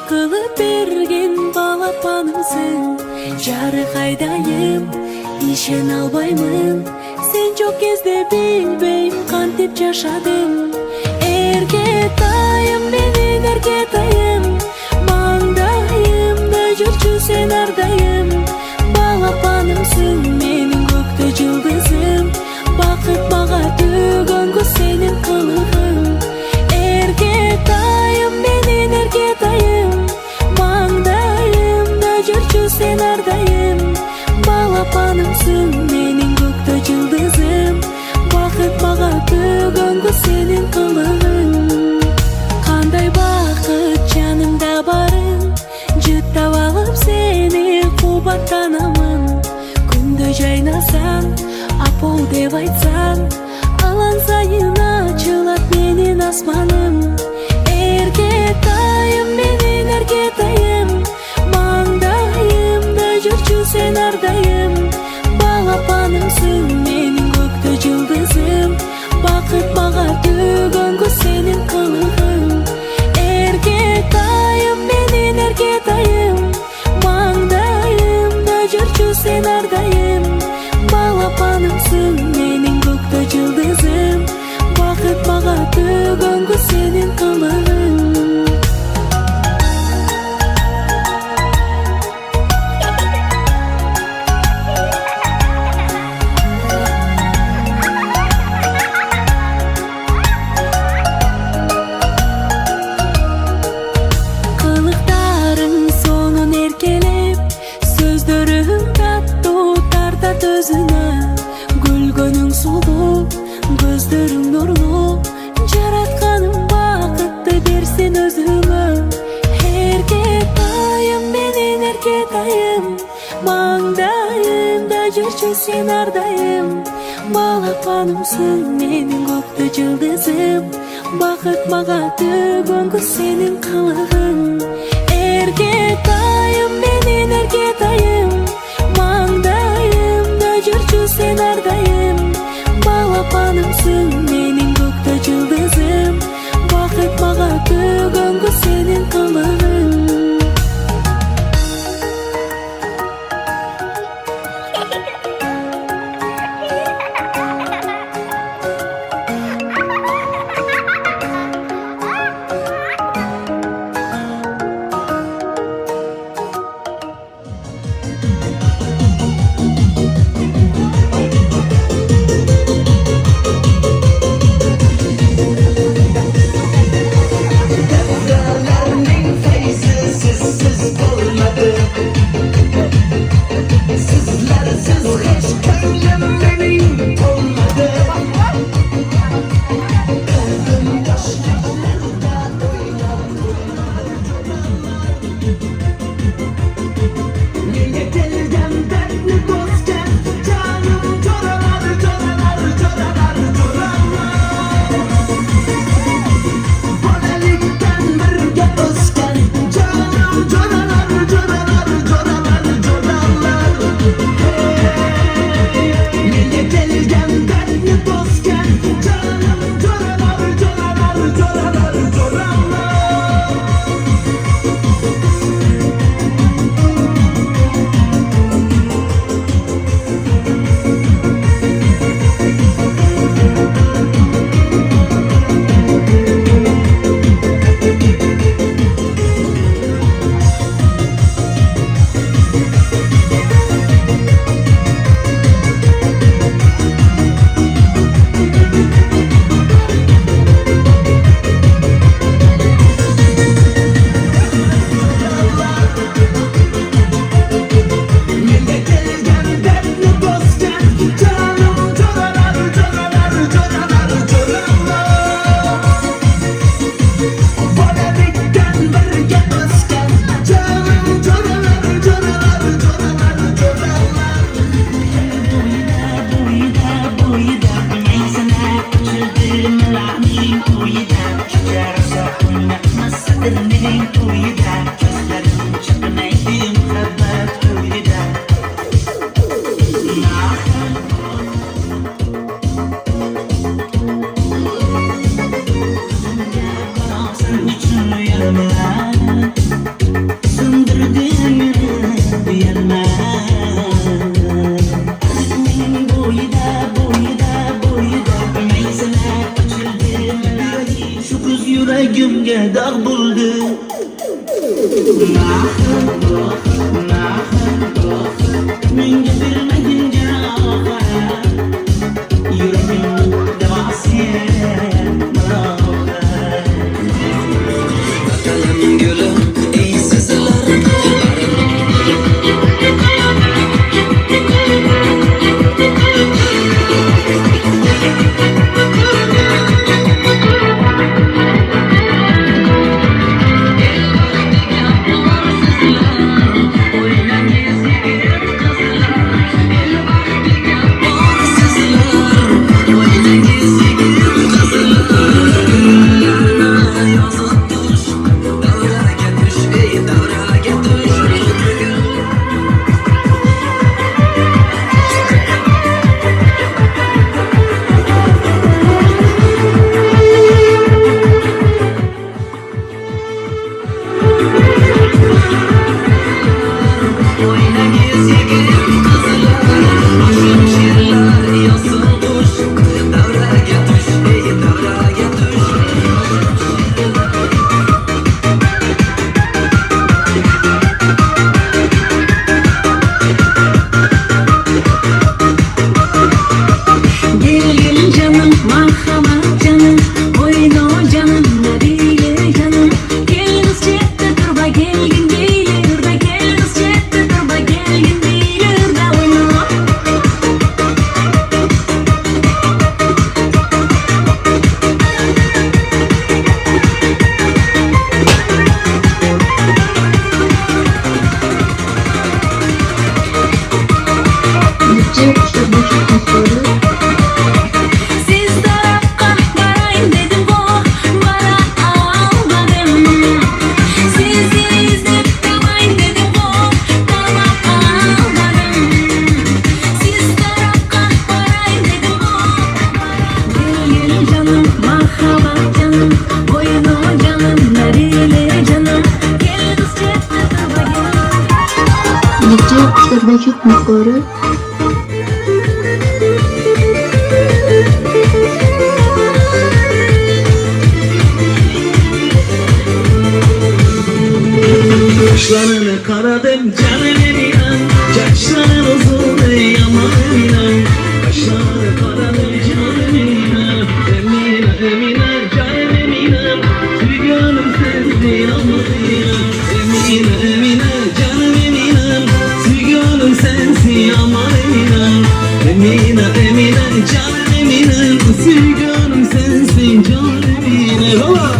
kılıp bergen balapanımsın. Jarık aydayım, işen albaymın. Sen çok kezde bilbeyim, kantip yaşadım. Erketayım, menin erketayım. Mаңдайымда жүрчү sen ардайым. Балапанымсың, менин көктө жылдызым. Бакыт мага төгөнгү сенин кылыгың. Эркетайым, менин эркетайым. Маңдайымда жүрчү sen ардайым. Балапанымсың, менин көктө жылдызым. Бакыт мага төгөнгү сенин кылыгың. Кандай бакыт жанымда барың. Жыттап алып сени кубаттанамын. Күндө жайнасаң, апол деп айтсаң, алан сайын ачылат менин асманым. Эркетайым, менин эркетайым. Маңдайымда жүрчү sen ардайым. Балапанымсың, менин көктө жылдызым. Бакыт мага төгөнгү сенин кылыгың. Эркетайым, менин эркетайым. Маңдайымда жүрчү sen ардайым. Балапанымсың, менин көктө жылдызым. Бакыт мага төгөнгү сенин кылыгың. Кылыктарың сонун эркелеп, сөздөрүң таттуу тартат өзүнө. Күлгөнүң сулуу, көздөрүң нурлуу. Жаратканың бакытты берсин өзүңө. Эркетайым, менин эркетайым. Маңдайымда жүрчү sen ардайым. Балапанымсың, менин көктө жылдызым. Бакыт мага төгөнгү сенин кылыгың. Эркетайым, менин эркетайым. Маңдайымда жүрчү sen ардайым. Балапанымсың, менин көктө жылдызым. Бакыт мага төгөнгү сенин кылыгың. menga dağ buldu. Menga bilmedin cevap, yüreğimin devasyen bakalım gülüm ey sizler. Çok yukarı. Kaşlarını karadım canım eminim, saçların uzun ey aman eminim. Kaşlarını karadım canım eminim, emine canım eminim. Tüyganım sensin aman eminim, emine canım eminim. Tüyganım sensin aman eminim, emine canım eminim. Tüyganım sensin canım eminim.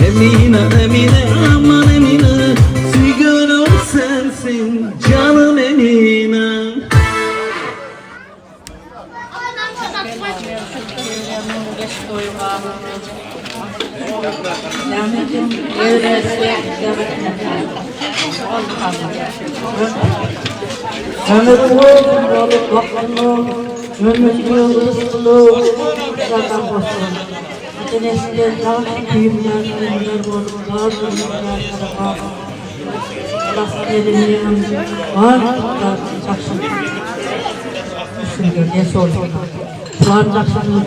Emine aman Emine, Tüyganım sensin canım Emine. Nesliler daha büyümler, var, Allah elimden var, saksın. Düşünüyor, ne sordu? Var, saksın,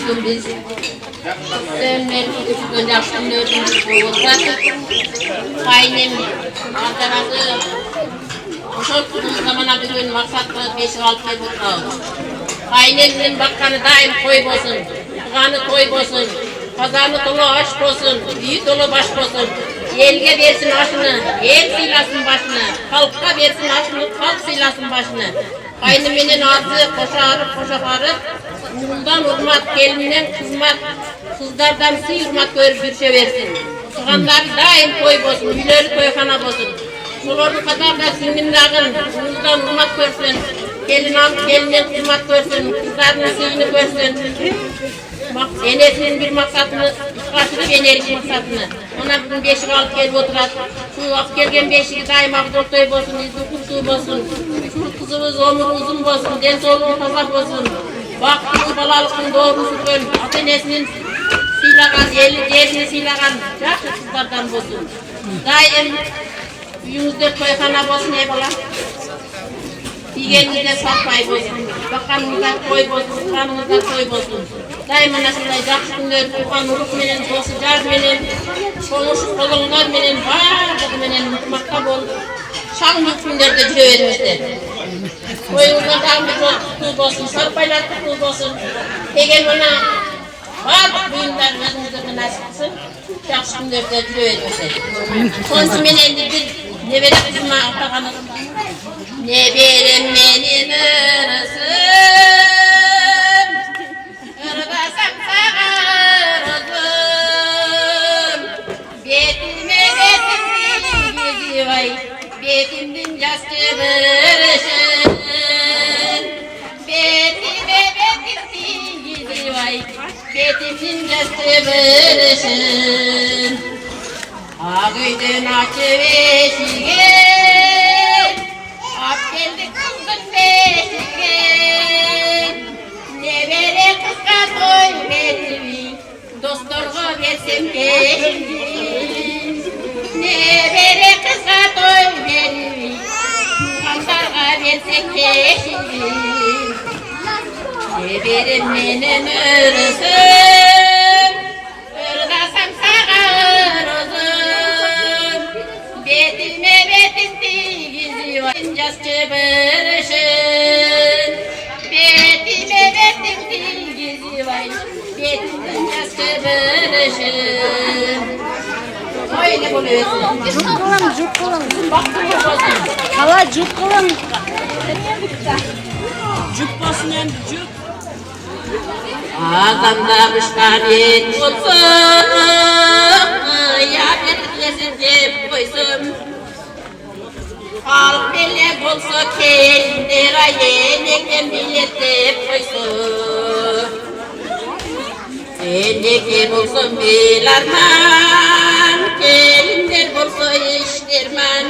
Bugün biz Sönmeli küçük yaşlı nördümüz olsak Kaynem arkadaşı çok uzun zamana bir gün maksatlı 5-6 ay buldu. Kaynem'in bakkanı daim koy olsun, tıkanı koy olsun, kazanı dolu aş olsun, büyü dolu baş olsun. Elge versin aşını, el silasın başını, halka versin aşını, halk silasın başını. Kaynemenin ağzı koşarıp, Uğuldan hurmat, gelinden kızmat, kızlardan hurmat görüp bir şey versin. Tuğanlar daim koy bozsun, üleri koykana bozsun. Şolordu kadar da singinlerden, kızdan hürmet görsün. Gelin alıp geline hürmet görsün, kızlarının suyunu görsün. Enesinin bir maksatını, karşılık enerji maksatını. Ona bugün beşik alıp gelip oturar. Şu alıp gelgen beşiği daima doktoy olsun, izli kurtuğu olsun. Şu kızımız omur uzun olsun, den soluğu fazla olsun. Baktığımız balalıkın doğrusu gör. Enesinin silakan, yerini silakan, yaşlı kızlardan olsun. Daim yüzde koykana olsun ey bala. Diğerinizde satmay olsun. Bakanınızda koy olsun, kanınızda koy olsun. Daima nasılay yaxşı günler, tuğan ruh menen, dostu jar menen, konuşup kolunlar menen, bardığı menen mutlaka bol. Şanlı günlerde jüreverimizde. Koyunuzdan dağımda tutuğu olsun, sarpaylar tutuğu olsun. Egen ona bardığı buyunlar özümüzde nasip kılsın. Yaxşı günlerde jüreverimizde. Sonsu menen bir nevere kızıma atağanı. Ne benim menin ırısım, ırgasam sağırızım. Betime betimdin yüzü vay, betimdin yaşlı bırışın. Betime betimdin yüzü vay, betimdin yaşlı bırışın. Ağıydın açı beşiğe, ap geldi kızgın beşiğe. Ne vere kızga toy verimi, dostlarga versem peşini. Ne vere kızga toy verimi, tuğanlarga versek peşini. Ne verim menen ırısım, ırgasam sağırızım. Betime betimdi var, yaşlı bırışın. Betime betimdi var, betimden yaşlı bırışın. Öyle buluyorsun. Cuk Baktın mı bozun? Hala cuk kılın. Cuk basın hem cuk. Ağzımda kışlar et olsun, ya betlesin cep koysun. Halk belek olsa kelindir ayenekken biletip koysun. Sendekim olsun bilarman, kelindir olsa işlerman.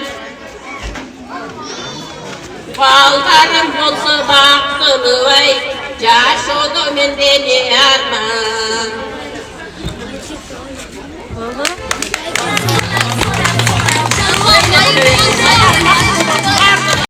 Baldarım olsa baktılı vay, yaş oldu menden yarman.